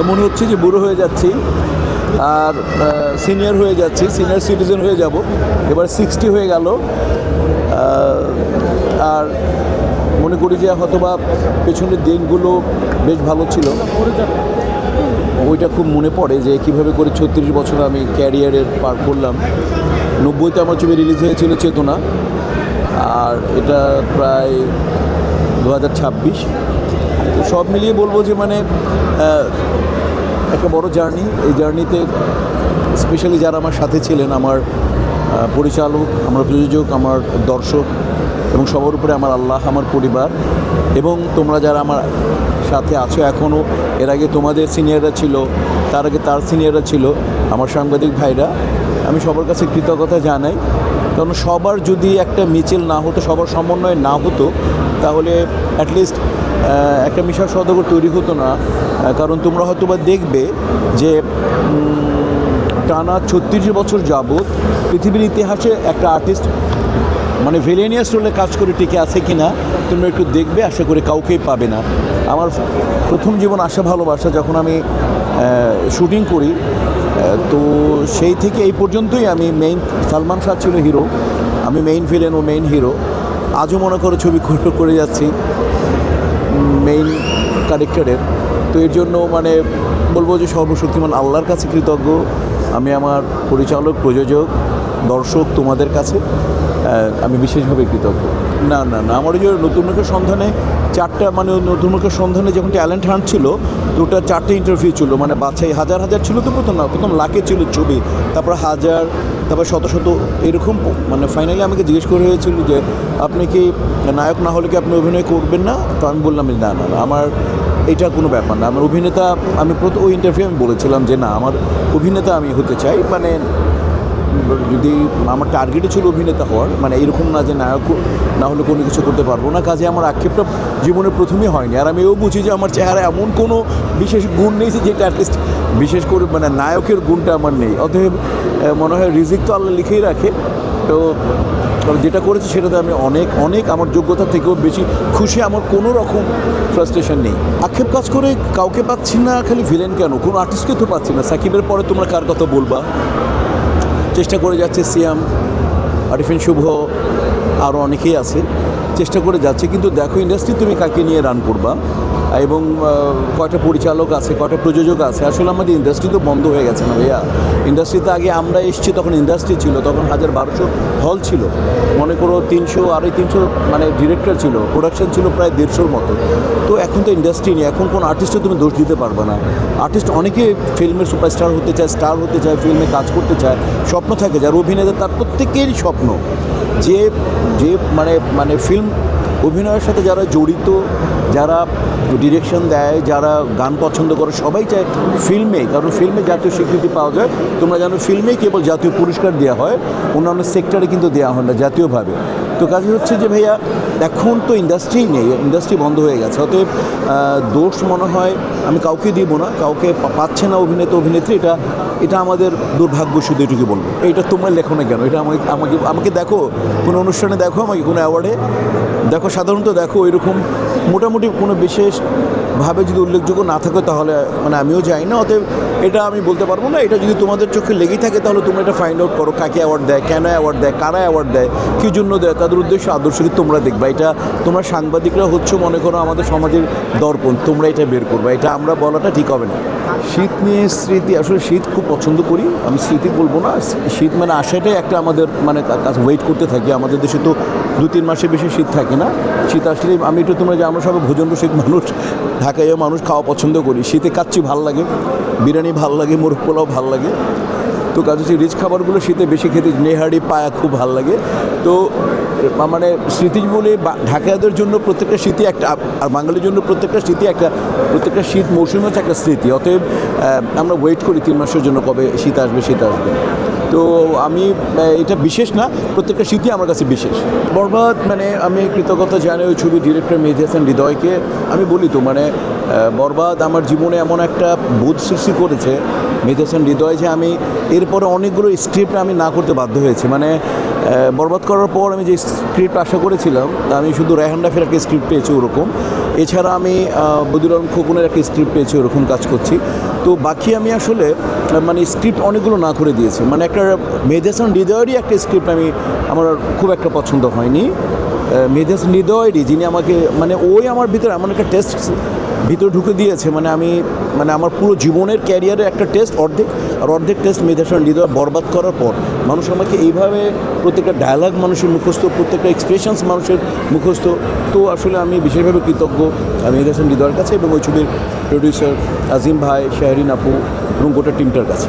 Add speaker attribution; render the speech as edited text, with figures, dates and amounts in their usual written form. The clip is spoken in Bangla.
Speaker 1: মনে হচ্ছে যে বুড়ো হয়ে যাচ্ছি আর সিনিয়র হয়ে যাচ্ছি, সিনিয়র সিটিজেন হয়ে যাব। এবার 60 হয়ে গেল। আর মনে করি যে হয়তোবা পেছনের দিনগুলো বেশ ভালো ছিল, ওইটা খুব মনে পড়ে যে কীভাবে করে 36 বছর আমি ক্যারিয়ারের পার করলাম। 90-তে আমার ছবি রিলিজ হয়েছিল চেতনা, আর এটা প্রায় 2026। তো সব মিলিয়ে বলবো যে মানে একটা বড় জার্নি। এই জার্নিতে স্পেশালি যারা আমার সাথে ছিলেন, আমার পরিচালক, আমার প্রযোজক, আমার দর্শক এবং সবার উপরে আমার আল্লাহ, আমার পরিবার এবং তোমরা যারা আমার সাথে আছো এখনও, এর আগে তোমাদের সিনিয়ররা ছিল, তার আগে তার সিনিয়ররা ছিল, আমার সাংবাদিক ভাইরা, আমি সবার কাছে কৃতজ্ঞতা জানাই। কারণ সবার যদি একটা মিছিল না হতো, সবার সমন্বয় না হতো, তাহলে অ্যাটলিস্ট একটা মিশা সওদাগর তৈরি হতো না। কারণ তোমরা হয়তো বা দেখবে যে টানা 36 বছর যাবৎ পৃথিবীর ইতিহাসে একটা আর্টিস্ট মানে ভিলেনিয়াস রোলে কাজ করে টিকে আছে কি না তোমরা একটু দেখবে, আশা করি কাউকেই পাবে না। আমার প্রথম জীবন আশা ভালোবাসা যখন আমি শুটিং করি, তো সেই থেকে এই পর্যন্তই আমি মেইন, সালমান শাহ ছিল হিরো, আমি মেইন ভিলেন ও মেইন হিরো। আজও মনে করো ছবি করে যাচ্ছি মেইন ক্যারেক্টারের। তো এর জন্য মানে বলবো যে সর্বশক্তিমান আল্লাহর কাছে কৃতজ্ঞ, আমি আমার পরিচালক, প্রযোজক, দর্শক, তোমাদের কাছে আমি বিশেষভাবে কৃতজ্ঞ। না না না, আমার ওই যে নতুন মুখের সন্ধানে 4টা, মানে নতুন মুখের সন্ধানে যখন ট্যালেন্ট হান্ট ছিল, তো ওটা 4টে ইন্টারভিউ ছিল, মানে বাছাই হাজার হাজার ছিল, তো প্রথম লাখে ছিল ছবি, তারপর হাজার, তারপর শত শত এরকম। মানে ফাইনালি আমাকে জিজ্ঞেস করে হয়েছিল যে আপনি কি নায়ক না হলে কি আপনি অভিনয় করবেন না? তো আমি বললাম না না না, আমার এটা কোনো ব্যাপার না, আমার অভিনেতা। আমি ওই ইন্টারভিউ আমি বলেছিলাম যে না, আমার অভিনেতা আমি হতে চাই। মানে যদি আমার টার্গেটে ছিল অভিনেতা হওয়ার, মানে এরকম না যে নায়ক না হলে কোনো কিছু করতে পারবো না। কাজে আমার আক্ষেপটা জীবনের প্রথমেই হয়নি। আর আমি এও বুঝি যে আমার চেহারা এমন কোনো বিশেষ গুণ নেই যেটা অ্যাটলিস্ট বিশেষ করে মানে নায়কের গুণটা আমার নেই। অতএব মনে হয় রিজিক তো আল্লাহ লিখেই রাখে। তো যেটা করেছি সেটাতে আমি অনেক অনেক আমার যোগ্যতা থেকেও বেশি খুশি। আমার কোনো রকম ফ্রাস্ট্রেশন নেই। আক্ষেপ কাজ করে কাউকে পাচ্ছি না, খালি ভিলেন কেন, কোনো আর্টিস্টকে তো পাচ্ছি না। সাকিবের পরে তোমরা কার কথা বলবা? চেষ্টা করে যাচ্ছে সিয়াম, আরিফিন শুভ, আরও অনেকেই আছে, চেষ্টা করে যাচ্ছে। কিন্তু দেখো ইন্ডাস্ট্রি তুমি কাকে নিয়ে রান করবা, এবং কয়টা পরিচালক আছে, কয়টা প্রযোজক আছে। আসলে আমাদের ইন্ডাস্ট্রি তো বন্ধ হয়ে গেছে না ভাইয়া। ইন্ডাস্ট্রিতে আগে আমরা এসেছি, তখন ইন্ডাস্ট্রি ছিল, তখন 1000-1200 হল ছিল, মনে করো 300-350 মানে ডিরেক্টর ছিল, প্রোডাকশন ছিল প্রায় 150-র মতো। তো এখন তো ইন্ডাস্ট্রি নেই, এখন কোন আর্টিস্টও তুমি দোষ দিতে পারবে না। আর্টিস্ট অনেকে ফিল্মের সুপারস্টার হতে চায়, স্টার হতে চায়, ফিল্মে কাজ করতে চায়, স্বপ্ন থাকে। যার অভিনেতা তার প্রত্যেকেরই স্বপ্ন যে যে মানে মানে ফিল্ম অভিনয়ের সাথে যারা জড়িত, যারা ডিরেকশন দেয়, যারা গান পছন্দ করে, সবাই চায় ফিল্মে, কারণ ফিল্মে জাতীয় স্বীকৃতি পাওয়া যায়। তোমরা জানো ফিল্মেই কেবল জাতীয় পুরস্কার দেওয়া হয়, অন্যান্য সেক্টরে কিন্তু দেওয়া হয় না জাতীয়ভাবে। তো কাজে হচ্ছে যে ভাইয়া এখন তো ইন্ডাস্ট্রি নেই, ইন্ডাস্ট্রি বন্ধ হয়ে গেছে। অতএব দোষ মনে হয় আমি কাউকে দিব না, কাউকে পাচ্ছে না অভিনেতা অভিনেত্রী, এটা আমাদের দুর্ভাগ্য, শুধু এটুকু বলবো। এইটা তোমরা লেখো না কেন? এটা আমাকে দেখো কোনো অনুষ্ঠানে, দেখো আমাকে কোনো অ্যাওয়ার্ডে দেখো, সাধারণত দেখো এরকম মোটামুটি কোনো বিশেষভাবে যদি উল্লেখযোগ্য না থাকে তাহলে মানে আমিও যাই না। অতএব এটা আমি বলতে পারবো না। এটা যদি তোমাদের চোখে লেগেই থাকে তাহলে তোমরা এটা ফাইন্ড আউট করো, কাকে অ্যাওয়ার্ড দেয়, কেন অ্যাওয়ার্ড দেয়, কারা অ্যাওয়ার্ড দেয়, কী জন্য দেয়, তাদের উদ্দেশ্য আদর্শকে তোমরা দেখবা। এটা তোমরা সাংবাদিকরা হচ্ছে মনে করো আমাদের সমাজের দর্পণ, তোমরা এটা বের করবা। এটা আমরা বলাটা ঠিক হবে না। শীত নিয়ে স্মৃতি, আসলে শীত খুব পছন্দ করি আমি, স্মৃতি বলবো না। শীত মানে আসাটাই একটা আমাদের মানে কাজ ওয়েট করতে থাকি। আমাদের দেশে তো 2-3 মাসের বেশি শীত থাকে না। শীত আসলে আমি একটু, তোমরা যে আমরা সবাই ভোজন রসিক মানুষ, ঢাকায়ও মানুষ, খাওয়া পছন্দ করি। শীতে কাচ্চি ভাল লাগে, বিরিয়ানি ভাল লাগে, মোরগ পোলাও ভাল লাগে। তো কাজ হচ্ছে রিচ খাবারগুলো শীতে বেশি খেতে, নেহারি, পায়া খুব ভাল লাগে। তো মানে স্মৃতি বলে ঢাকাইদের জন্য প্রত্যেকটা স্মৃতি একটা, আর বাঙালির জন্য প্রত্যেকটা স্মৃতি একটা, প্রত্যেকটা শীত মৌসুমে হচ্ছে একটা স্মৃতি। অতএব আমরা ওয়েট করি 3 মাসের জন্য, কবে শীত আসবে, শীত আসবে। তো আমি এটা বিশেষ না, প্রত্যেকটা স্মৃতি আমার কাছে বিশেষ। বরবাদ মানে আমি কৃতজ্ঞতা জানাই ওই ছবির ডিরেক্টর মেহেদী হাসান হৃদয়কে। আমি বলি তো মানে বরবাদ আমার জীবনে এমন একটা বোধ সৃষ্টি করেছে মেহেদী হাসান হৃদয়, যে আমি এরপরে অনেকগুলো স্ক্রিপ্ট আমি না করতে বাধ্য হয়েছি। মানে বরবাদ করার পর আমি যে স্ক্রিপ্ট আশা করেছিলাম, তা আমি শুধু রেহান রাফির একটা স্ক্রিপ্ট পেয়েছি ওরকম, এছাড়া আমি বদিউল আলম খোকনের একটা স্ক্রিপ্ট পেয়েছি, ওরকম কাজ করছি। তো বাকি আমি আসলে মানে স্ক্রিপ্ট অনেকগুলো না করে দিয়েছি। মানে একটা মেহেদী হাসান হৃদয়েরই একটা স্ক্রিপ্ট আমার খুব একটা পছন্দ হয়নি। মেহেদী হাসান হৃদয়েরই, যিনি আমাকে মানে ওই আমার ভিতরে এমন একটা টেস্ট ভিতরে ঢুকে দিয়েছে, মানে আমার পুরো জীবনের ক্যারিয়ারে একটা টেস্ট অর্ধেক টেস্ট মেহেদী হাসান হৃদয় বরবাদ করার পর মানুষ আমাকে এইভাবে প্রত্যেকটা ডায়ালগ মানুষের মুখস্থ, প্রত্যেকটা এক্সপ্রেশনস মানুষের মুখস্থ। তো আসলে আমি বিশেষভাবে কৃতজ্ঞ মেহেদী হাসান হৃদয়ের কাছে এবং ওই ছবির প্রডিউসার আজিম ভাই, শাহরিন আপু এবং গোটা টিমটার কাছে।